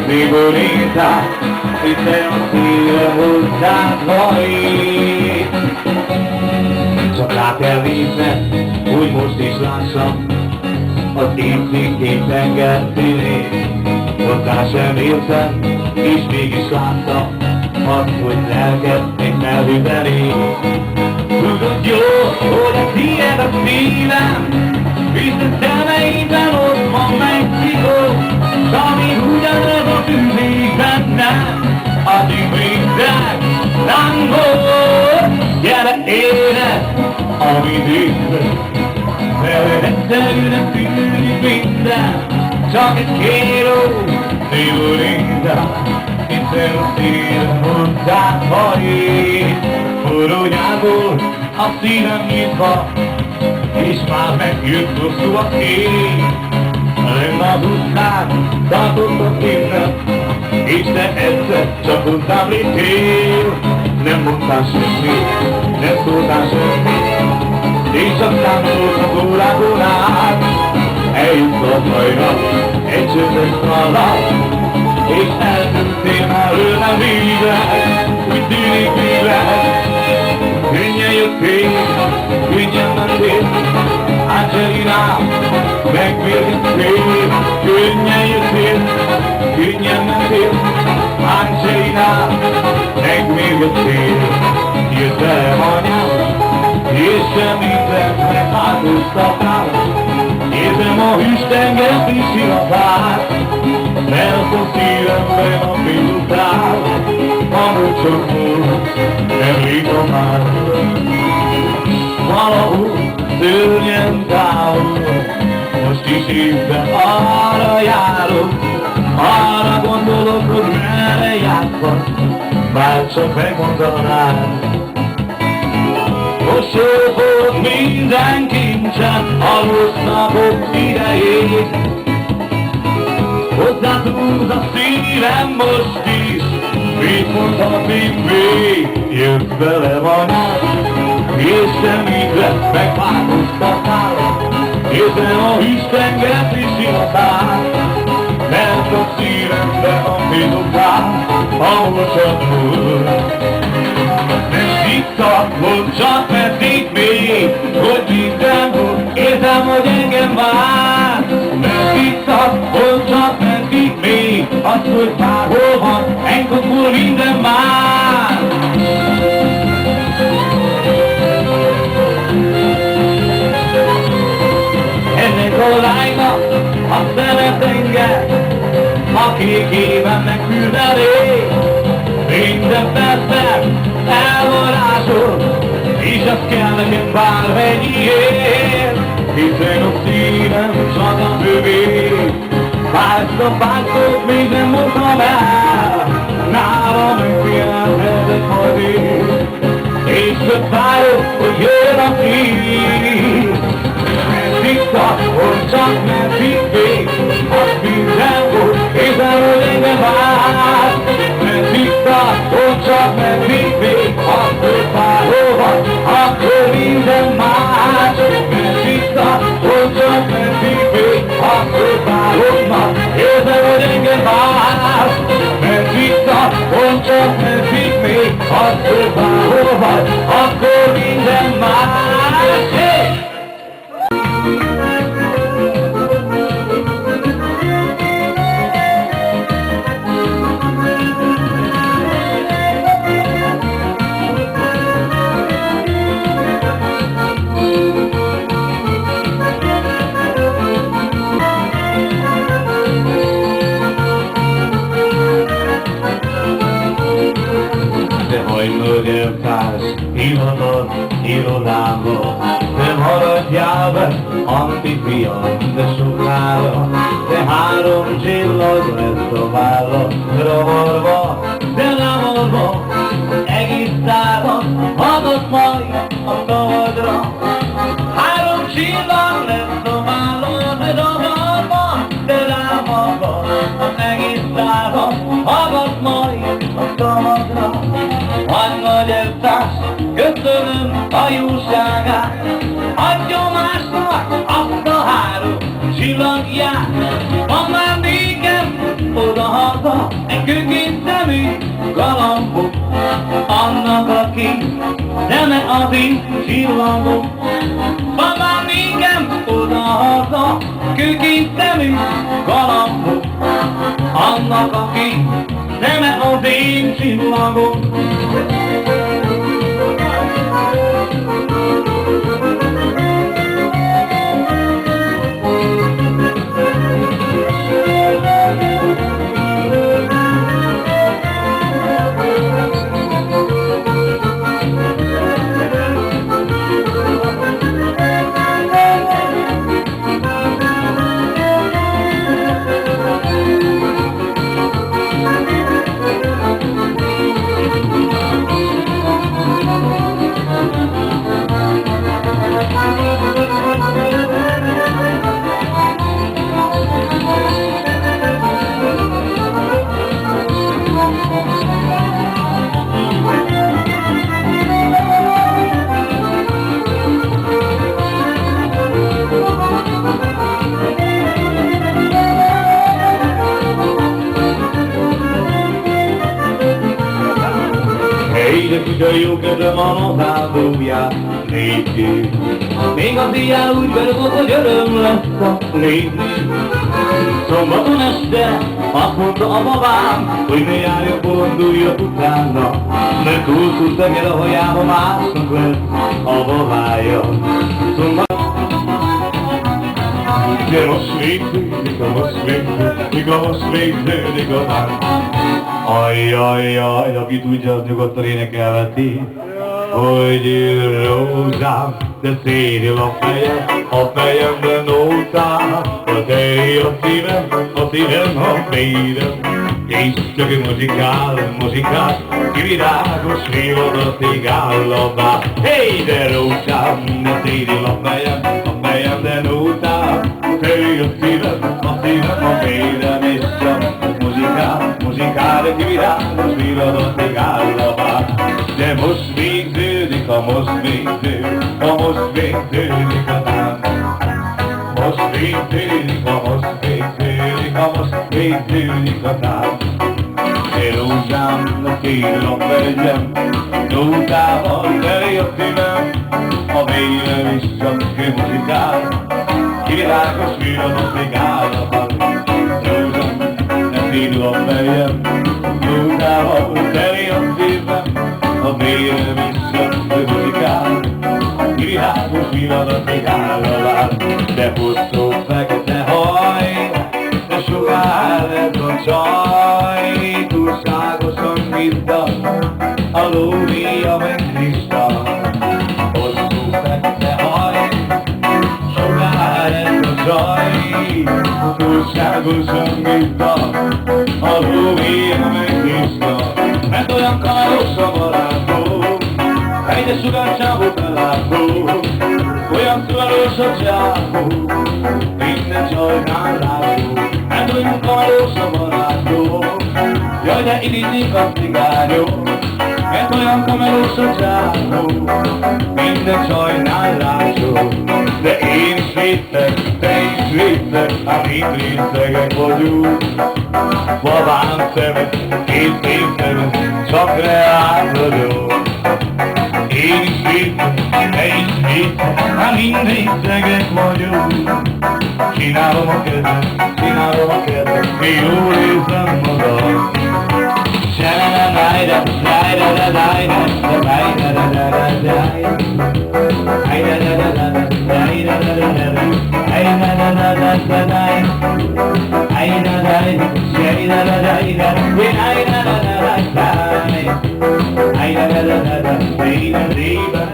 Szigorítás, hiszen a szíve hozzád hajít. Csak rá kell nézned, hogy most is lássam az én szintjét tengertűnét. Hozzá sem értem, és mégis láttam azt, hogy lelked még felhűteni. Tudod jó, hogy a tiéd a szívem, hisz a szemeidben ott van Mexikó, s amíg ugyanez a tűzik bennem, addig minden lángol. Gyere érezd, amit érzed, veled egyszerűen tűnik minden, csak egy kéró szigorítás, hiszen a szívem hozzád hajít. Forrónyából a szívem nyitva, és már megjött hosszú a kék. Lenn az utcán, tartottak képnek, és te egyszer csak hozzám léptél. Nem mondtál semmit, nem szóltál semmit, és csak számoltak órákon át. Eljött a hajnal, egy csöndes szallat, és eltűntél már nem vízzel, úgy tűnik vízzel. Könnyen jöttél, könnyen mentél, Angelina, megmérgettél. Könnyen jöttél, könnyen mentél, Angelina, megmérgettél. Jöttem anyám, és semmit megváltoztattál. Érzem a hűs tengert is illatát, mert a szívemben a félután, amúgy csak múlt, emléka már. Valahol szörnyen távol, most is éppen arra járok, arra gondolok, hogy merre játszak, bár csak megmondanád. Most sófolt minden kincsen a rossz napok idejét. Hozzátúz a szívem most is, mit mondhatnék még? Jött velem anyád, és semmitre megváltoztatnál. Érzem a hűs tengert is illatát, mert a szívemben a félután, ahol csak múlt. Mondd csak meddig még, hogy mindenhol érzem, hogy engem vár. Mondd csak meddig még, az, hogy bárhol van, engem múl minden már. Ennek a lánynak a szeret engem, a kék éven megküldené. Minden percben elvarázsol, és az kell nekem bármennyiért, hiszen a szívem csak a bővé. Ezt a pásztot még nem mondtam el, nálam megfigyelhetek majd én, és hogy várok, hogy jön a hír. Meddig tart, csak meddig még, az mindenhol, érzem, hogy engem vár. Meddig tart, csak meddig még, akkor bárhol van, akkor minden más. Meddig tart, csak meddig még, akkor bárhol van, érzem, hogy engem vár. Meddig tart, csak meddig még, akkor bárhol van, akkor minden más. Eltárs irodod irodába, nem maradjál be, antifiam, de sokára, de 3 csillag lesz a válla, ravarva, de ravarva, egész táron, adott majd a tavadra. 3 csillag lesz a válla, de ravarva, de ravarva, az egész táron, adott majd a tavadra. Nagy nagy eltárs, köszönöm a jóságát, adjon másnak azt a 3 csillagját. Van már nékem oda-haza, Zene az én csillagom, van már nékem oda-haza, kőként szemű galambok, annak aki zene az én csillagom. De kutya jó kedve van az áldóját nézni. Még az éjjel úgy vergott, hogy öröm lesz a nézni. Szombaton este azt mondta a babám, hogy ne járjak, bolonduljak utána, mert túl tegel a hajába, másnak lesz a babája. De most végződik, most végződik, most végződik a tánc. Ajjajjaj, aki tudja, az nyugodtan énekelheti, hogy rózsám, de szédül a fejemben nótám, a tej a szívem a fejem, és csak egy muzsikál, kivirágos villadat áll a bár. Hey, de rózsám, de szédül a fejem, de nótám, a tej a szívem a fejem, és csak muzsikál, de kivirágos villadat áll a bár. De most végződik a tánc. Most végződik a tánc. De rózsám, de szédül a fejem, nótával teli a szívem, a vérem is csak muzsikál, kivirágos villadat áll a bár. Rózsám, de szédül a fejem, nótával teli a szívem, a vérem is csak muzsikál, kivirágos villadat áll a bár. De hosszú fekete haj, de sugár ez a csaj, túlságosan biztos, a lória meg kristal. Hosszú fekete haj, sugár ez a csaj, túlságosan biztos, a lória meg kristal. Mert olyan kamaros a barátó, egyre sugárcsávó belátó, olyan szuvaros a csávó, minden csajnál látó. Mert olyan kamaros a barátó, jaj de irítik a cigányok. Mert olyan kamaros a csávó, minden csajnál látó. De én is védtek, te is védtek, hát én részegek vagyunk. Babám szemet, két szép szemet, csak reál vagyok. Én is védtem, te is védtem, hát mind részegek vagyunk. Csinálom a kedvet, mi jól érzem magam. Hey,